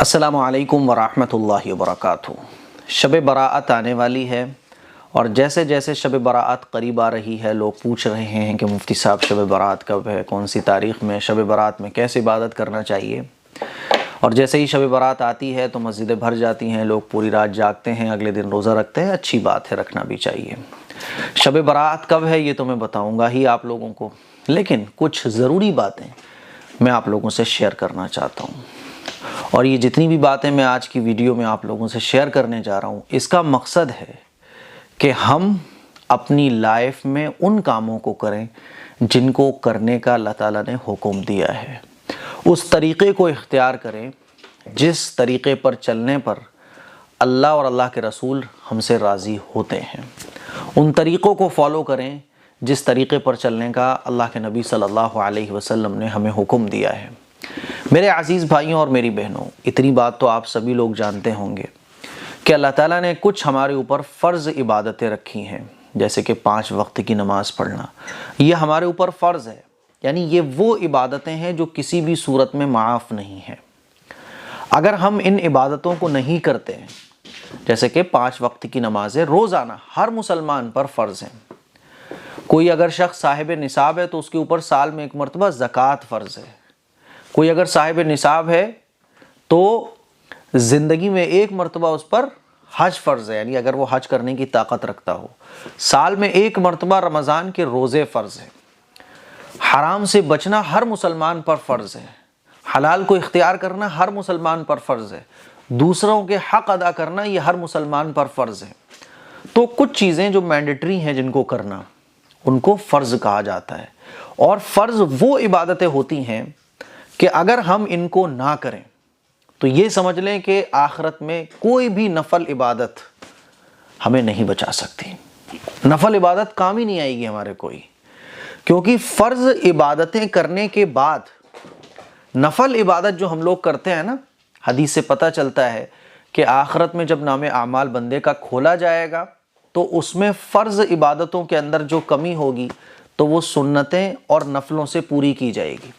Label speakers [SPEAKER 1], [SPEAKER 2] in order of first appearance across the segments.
[SPEAKER 1] السلام علیکم ورحمۃ اللہ وبرکاتہ۔ شب برات آنے والی ہے اور جیسے جیسے شب برات قریب آ رہی ہے لوگ پوچھ رہے ہیں کہ مفتی صاحب شب برات کب ہے، کون سی تاریخ میں، شب برات میں کیسے عبادت کرنا چاہیے۔ اور جیسے ہی شب برات آتی ہے تو مسجدیں بھر جاتی ہیں، لوگ پوری رات جاگتے ہیں، اگلے دن روزہ رکھتے ہیں۔ اچھی بات ہے، رکھنا بھی چاہیے۔ شب برات کب ہے یہ تو میں بتاؤں گا ہی آپ لوگوں کو، لیکن کچھ ضروری باتیں میں آپ لوگوں سے شیئر کرنا چاہتا ہوں۔ اور یہ جتنی بھی باتیں میں آج کی ویڈیو میں آپ لوگوں سے شیئر کرنے جا رہا ہوں، اس کا مقصد ہے کہ ہم اپنی لائف میں ان کاموں کو کریں جن کو کرنے کا اللہ تعالیٰ نے حکم دیا ہے، اس طریقے کو اختیار کریں جس طریقے پر چلنے پر اللہ اور اللہ کے رسول ہم سے راضی ہوتے ہیں، ان طریقوں کو فالو کریں جس طریقے پر چلنے کا اللہ کے نبی صلی اللہ علیہ وسلم نے ہمیں حکم دیا ہے۔ میرے عزیز بھائیوں اور میری بہنوں، اتنی بات تو آپ سبھی لوگ جانتے ہوں گے کہ اللہ تعالیٰ نے کچھ ہمارے اوپر فرض عبادتیں رکھی ہیں، جیسے کہ 5 وقت کی نماز پڑھنا، یہ ہمارے اوپر فرض ہے۔ یعنی یہ وہ عبادتیں ہیں جو کسی بھی صورت میں معاف نہیں ہیں۔ اگر ہم ان عبادتوں کو نہیں کرتے ہیں، جیسے کہ 5 وقت کی نمازیں روزانہ ہر مسلمان پر فرض ہیں۔ کوئی اگر شخص صاحب نصاب ہے تو اس کے اوپر سال میں 1 مرتبہ زکوٰۃ فرض ہے۔ کوئی اگر صاحب نصاب ہے تو زندگی میں 1 مرتبہ اس پر حج فرض ہے، یعنی اگر وہ حج کرنے کی طاقت رکھتا ہو۔ سال میں 1 مرتبہ رمضان کے روزے فرض ہیں۔ حرام سے بچنا ہر مسلمان پر فرض ہے۔ حلال کو اختیار کرنا ہر مسلمان پر فرض ہے۔ دوسروں کے حق ادا کرنا یہ ہر مسلمان پر فرض ہے۔ تو کچھ چیزیں جو مینڈیٹری ہیں جن کو کرنا، ان کو فرض کہا جاتا ہے۔ اور فرض وہ عبادتیں ہوتی ہیں کہ اگر ہم ان کو نہ کریں تو یہ سمجھ لیں کہ آخرت میں کوئی بھی نفل عبادت ہمیں نہیں بچا سکتی۔ نفل عبادت کام ہی نہیں آئے گی ہمارے کوئی، کیونکہ فرض عبادتیں کرنے کے بعد نفل عبادت جو ہم لوگ کرتے ہیں نا، حدیث سے پتہ چلتا ہے کہ آخرت میں جب نام اعمال بندے کا کھولا جائے گا تو اس میں فرض عبادتوں کے اندر جو کمی ہوگی تو وہ سنتیں اور نفلوں سے پوری کی جائے گی۔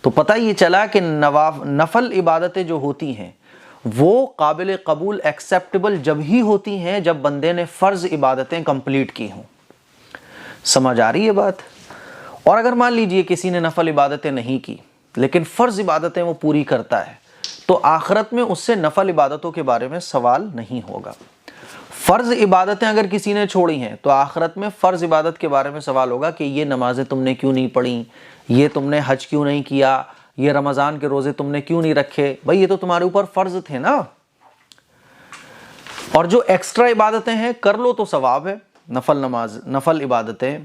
[SPEAKER 1] تو پتہ یہ چلا کہ نفل عبادتیں جو ہوتی ہیں وہ قابل قبول ایکسیپٹیبل جب ہی ہوتی ہیں جب بندے نے فرض عبادتیں کمپلیٹ کی ہوں۔ سمجھ آ رہی ہے بات؟ اور اگر مان لیجئے کسی نے نفل عبادتیں نہیں کی لیکن فرض عبادتیں وہ پوری کرتا ہے تو آخرت میں اس سے نفل عبادتوں کے بارے میں سوال نہیں ہوگا۔ فرض عبادتیں اگر کسی نے چھوڑی ہیں تو آخرت میں فرض عبادت کے بارے میں سوال ہوگا کہ یہ نمازیں تم نے کیوں نہیں پڑھیں، یہ تم نے حج کیوں نہیں کیا، یہ رمضان کے روزے تم نے کیوں نہیں رکھے، بھئی یہ تو تمہارے اوپر فرض تھے نا۔ اور جو ایکسٹرا عبادتیں ہیں کر لو تو ثواب ہے۔ نفل عبادتیں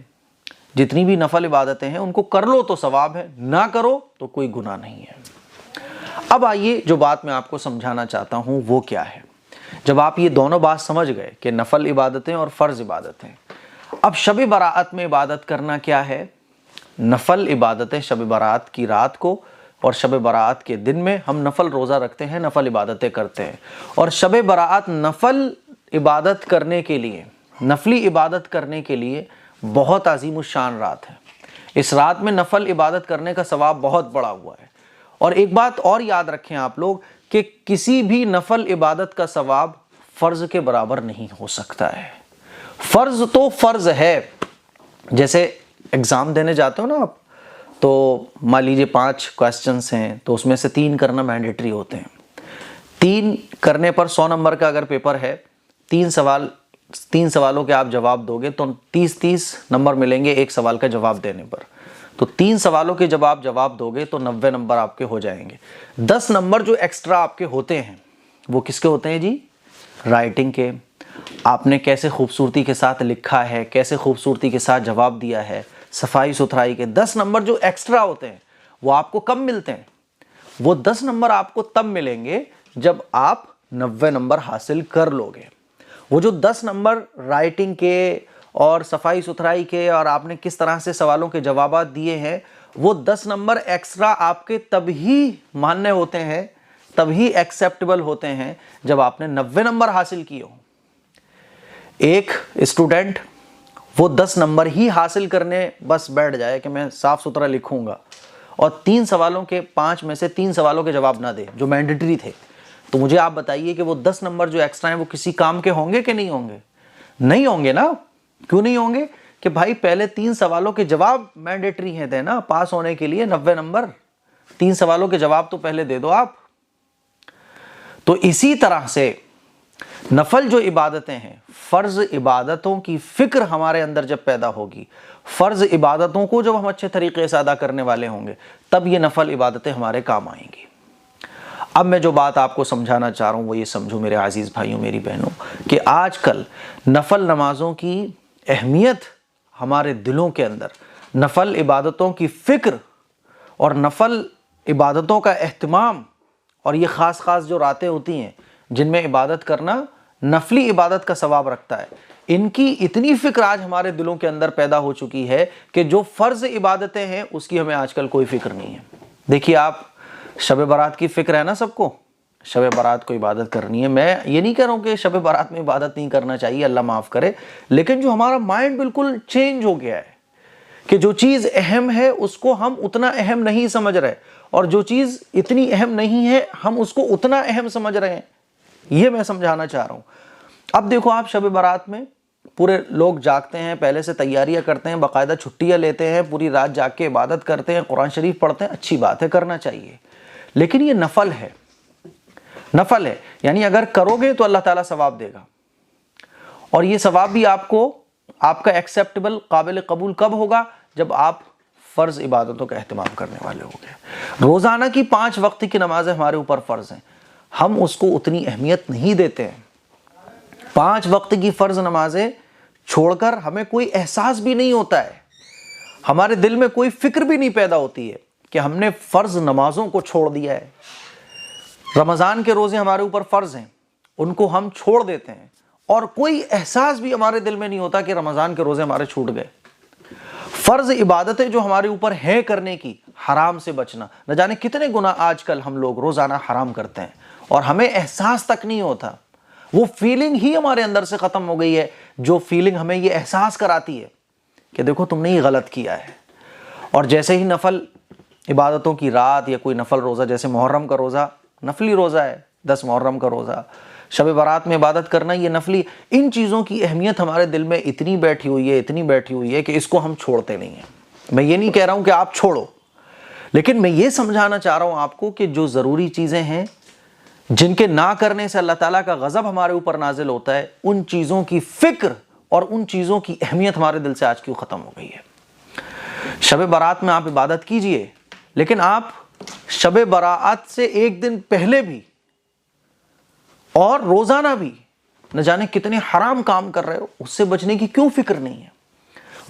[SPEAKER 1] جتنی بھی نفل عبادتیں ہیں ان کو کر لو تو ثواب ہے، نہ کرو تو کوئی گناہ نہیں ہے۔ اب آئیے جو بات میں آپ کو سمجھانا چاہتا ہوں وہ کیا ہے۔ جب آپ یہ دونوں بات سمجھ گئے کہ نفل عبادتیں اور فرض عبادتیں، اب شب برات میں عبادت کرنا کیا ہے۔ نفل عبادتیں شب برات کی رات کو اور شب برات کے دن میں ہم نفل روزہ رکھتے ہیں، نفل عبادتیں کرتے ہیں۔ اور شب برات نفل عبادت کرنے کے لیے، نفلی عبادت کرنے کے لیے بہت عظیم الشان رات ہے۔ اس رات میں نفل عبادت کرنے کا ثواب بہت بڑا ہوا ہے۔ اور ایک بات اور یاد رکھیں آپ لوگ کہ کسی بھی نفل عبادت کا ثواب فرض کے برابر نہیں ہو سکتا ہے۔ فرض تو فرض ہے۔ جیسے ایگزام دینے جاتے ہو نا آپ، تو مان لیجیے 5 کویسچنس ہیں تو اس میں سے 3 کرنا مینڈیٹری ہوتے ہیں۔ 3 کرنے پر 100 نمبر کا اگر پیپر ہے، 3 سوالوں کے آپ جواب دو گے تو 30 نمبر ملیں گے ایک سوال کا جواب دینے پر۔ تو 3 سوالوں کے جب آپ جواب دو گے تو 90 نمبر آپ کے ہو جائیں گے۔ 10 نمبر جو ایکسٹرا آپ کے ہوتے ہیں وہ کس کے ہوتے ہیں جی؟ رائٹنگ کے۔ آپ نے کیسے خوبصورتی کے ساتھ لکھا ہے، کیسے خوبصورتی کے ساتھ جواب دیا ہے، صفائی ستھرائی کے 10 نمبر جو ایکسٹرا ہوتے ہیں وہ آپ کو کم ملتے ہیں۔ وہ 10 نمبر آپ کو تب ملیں گے جب آپ 90 نمبر حاصل کر لو گے۔ وہ جو 10 نمبر رائٹنگ کے اور صفائی ستھرائی کے اور آپ نے کس طرح سے سوالوں کے جوابات دیے ہیں، وہ 10 نمبر ایکسٹرا آپ کے تب ہی ماننے ہوتے ہیں، تب ہی ایکسیپٹیبل ہوتے ہیں جب آپ نے 90 نمبر حاصل کیے ہوں۔ ایک اسٹوڈنٹ وہ 10 نمبر ہی حاصل کرنے بس بیٹھ جائے کہ میں صاف ستھرا لکھوں گا اور 3 سوالوں کے 5 میں سے 3 سوالوں کے جواب نہ دے جو مینڈیٹری تھے، تو مجھے آپ بتائیے کہ وہ 10 نمبر جو ایکسٹرا ہیں وہ کسی کام کے ہوں گے کہ نہیں ہوں گے؟ نہیں ہوں گے نا. کیوں نہیں ہوں گے؟ کہ بھائی پہلے 3 سوالوں کے جواب مینڈیٹری ہیں نا پاس ہونے کے لیے 90 نمبر. 3 سوالوں کے جواب تو پہلے دے دو آپ. تو اسی طرح سے نفل جو عبادتیں ہیں، فرض عبادتوں کی فکر ہمارے اندر جب پیدا ہوگی، فرض عبادتوں کو جب ہم اچھے طریقے سے ادا کرنے والے ہوں گے، تب یہ نفل عبادتیں ہمارے کام آئیں گی. اب میں جو بات آپ کو سمجھانا چاہ رہا ہوں وہ یہ سمجھو میرے عزیز بھائیوں، میری بہنوں، کہ آج کل نفل نمازوں کی اہمیت ہمارے دلوں کے اندر، نفل عبادتوں کی فکر اور نفل عبادتوں کا اہتمام، اور یہ خاص جو راتیں ہوتی ہیں جن میں عبادت کرنا نفلی عبادت کا ثواب رکھتا ہے، ان کی اتنی فکر آج ہمارے دلوں کے اندر پیدا ہو چکی ہے کہ جو فرض عبادتیں ہیں اس کی ہمیں آج کل کوئی فکر نہیں ہے. دیکھیے آپ، شب برات کی فکر ہے نا سب کو، شب برات کو عبادت کرنی ہے. میں یہ نہیں کہہ رہا ہوں کہ شب برات میں عبادت نہیں کرنا چاہیے، اللہ معاف کرے، لیکن جو ہمارا مائنڈ بالکل چینج ہو گیا ہے کہ جو چیز اہم ہے اس کو ہم اتنا اہم نہیں سمجھ رہے، اور جو چیز اتنی اہم نہیں ہے ہم اس کو اتنا اہم سمجھ رہے ہیں. یہ میں سمجھانا چاہ رہا ہوں. اب دیکھو آپ، شب برات میں پورے لوگ جاگتے ہیں، پہلے سے تیاریاں کرتے ہیں، باقاعدہ چھٹیاں لیتے ہیں، پوری رات جاگ کے عبادت کرتے ہیں، قرآن شریف پڑھتے ہیں. اچھی بات ہے، کرنا چاہیے، لیکن یہ نفل ہے. نفل ہے یعنی اگر کرو گے تو اللہ تعالیٰ ثواب دے گا، اور یہ ثواب بھی آپ کو، آپ کا ایکسیپٹیبل، قابل قبول کب ہوگا؟ جب آپ فرض عبادتوں کا اہتمام کرنے والے ہو گئے. روزانہ کی 5 وقت کی نمازیں ہمارے اوپر فرض ہیں، ہم اس کو اتنی اہمیت نہیں دیتے ہیں. 5 وقت کی فرض نمازیں چھوڑ کر ہمیں کوئی احساس بھی نہیں ہوتا ہے، ہمارے دل میں کوئی فکر بھی نہیں پیدا ہوتی ہے کہ ہم نے فرض نمازوں کو چھوڑ دیا ہے. رمضان کے روزے ہمارے اوپر فرض ہیں، ان کو ہم چھوڑ دیتے ہیں، اور کوئی احساس بھی ہمارے دل میں نہیں ہوتا کہ رمضان کے روزے ہمارے چھوٹ گئے. فرض عبادتیں جو ہمارے اوپر ہیں کرنے کی، حرام سے بچنا، نہ جانے کتنے گناہ آج کل ہم لوگ روزانہ حرام کرتے ہیں اور ہمیں احساس تک نہیں ہوتا. وہ فیلنگ ہی ہمارے اندر سے ختم ہو گئی ہے، جو فیلنگ ہمیں یہ احساس کراتی ہے کہ دیکھو تم نے یہ غلط کیا ہے. اور جیسے ہی نفل عبادتوں کی رات یا کوئی نفل روزہ، جیسے محرم کا روزہ نفلی روزہ ہے، 10 محرم کا روزہ، شب برات میں عبادت کرنا یہ نفلی، ان چیزوں کی اہمیت ہمارے دل میں اتنی بیٹھی ہوئی ہے کہ اس کو ہم چھوڑتے نہیں ہیں. میں یہ نہیں کہہ رہا ہوں کہ آپ چھوڑو، لیکن میں یہ سمجھانا چاہ رہا ہوں آپ کو کہ جو ضروری چیزیں ہیں جن کے نہ کرنے سے اللہ تعالیٰ کا غضب ہمارے اوپر نازل ہوتا ہے، ان چیزوں کی فکر اور ان چیزوں کی اہمیت ہمارے دل سے آج کیوں ختم ہو گئی ہے. شب برات میں آپ عبادت کیجئے، لیکن آپ شب برات سے ایک دن پہلے بھی اور روزانہ بھی نہ جانے کتنے حرام کام کر رہے ہو، اس سے بچنے کی کیوں فکر نہیں ہے؟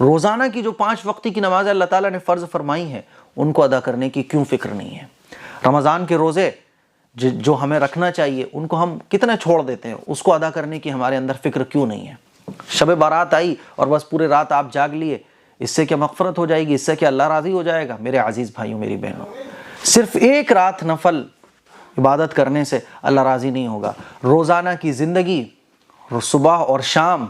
[SPEAKER 1] روزانہ کی جو 5 وقتی کی نماز اللہ تعالیٰ نے فرض فرمائی ہیں ان کو ادا کرنے کی کیوں فکر نہیں ہے؟ رمضان کے روزے جو ہمیں رکھنا چاہیے ان کو ہم کتنا چھوڑ دیتے ہیں، اس کو ادا کرنے کی ہمارے اندر فکر کیوں نہیں ہے؟ شب برات آئی اور بس پورے رات آپ جاگ لیے، اس سے کیا مغفرت ہو جائے گی؟ اس سے کیا اللہ راضی ہو جائے گا؟ میرے عزیز بھائیوں، میری بہنوں، صرف ایک رات نفل عبادت کرنے سے اللہ راضی نہیں ہوگا. روزانہ کی زندگی صبح اور شام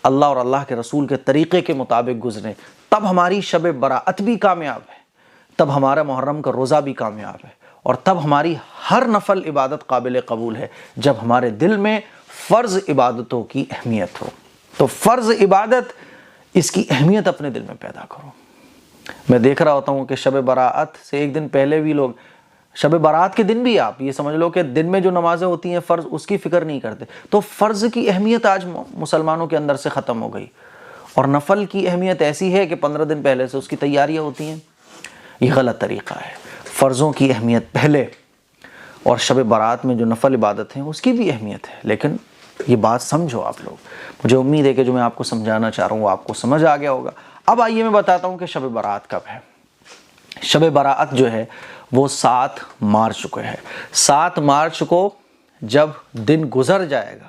[SPEAKER 1] اللہ اور اللہ کے رسول کے طریقے کے مطابق گزریں، تب ہماری شب برات بھی کامیاب ہے، تب ہمارا محرم کا روزہ بھی کامیاب ہے، اور تب ہماری ہر نفل عبادت قابل قبول ہے جب ہمارے دل میں فرض عبادتوں کی اہمیت ہو. تو فرض عبادت، اس کی اہمیت اپنے دل میں پیدا کرو. میں دیکھ رہا ہوتا ہوں کہ شب برات سے ایک دن پہلے بھی لوگ، شب برات کے دن بھی آپ یہ سمجھ لو کہ دن میں جو نمازیں ہوتی ہیں فرض، اس کی فکر نہیں کرتے. تو فرض کی اہمیت آج مسلمانوں کے اندر سے ختم ہو گئی، اور نفل کی اہمیت ایسی ہے کہ 15 دن پہلے سے اس کی تیاریاں ہوتی ہیں. یہ غلط طریقہ ہے. فرضوں کی اہمیت پہلے، اور شب برات میں جو نفل عبادت ہیں اس کی بھی اہمیت ہے. لیکن یہ بات سمجھو آپ لوگ. مجھے امید ہے کہ جو میں آپ کو سمجھانا چاہ رہا ہوں وہ آپ کو سمجھ آ گیا ہوگا. اب آئیے میں بتاتا ہوں کہ شب برات کب ہے. شب برات جو ہے وہ 7 مارچ کو ہے. 7 مارچ کو جب دن گزر جائے گا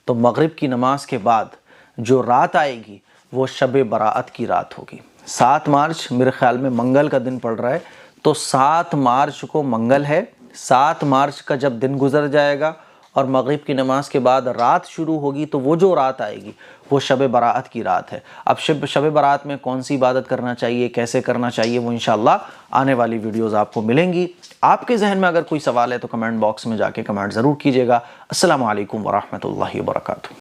[SPEAKER 1] تو مغرب کی نماز کے بعد جو رات آئے گی وہ شب برات کی رات ہوگی. 7 مارچ میرے خیال میں منگل کا دن پڑ رہا ہے، تو 7 مارچ کو منگل ہے. 7 مارچ کا جب دن گزر جائے گا اور مغرب کی نماز کے بعد رات شروع ہوگی تو وہ جو رات آئے گی وہ شب برات کی رات ہے۔ اب شب برات میں کون سی عبادت کرنا چاہیے، کیسے کرنا چاہیے، وہ انشاءاللہ آنے والی ویڈیوز آپ کو ملیں گی۔ آپ کے ذہن میں اگر کوئی سوال ہے تو کمنٹ باکس میں جا کے کمنٹ ضرور کیجیے گا۔ السلام علیکم ورحمۃ اللہ وبرکاتہ۔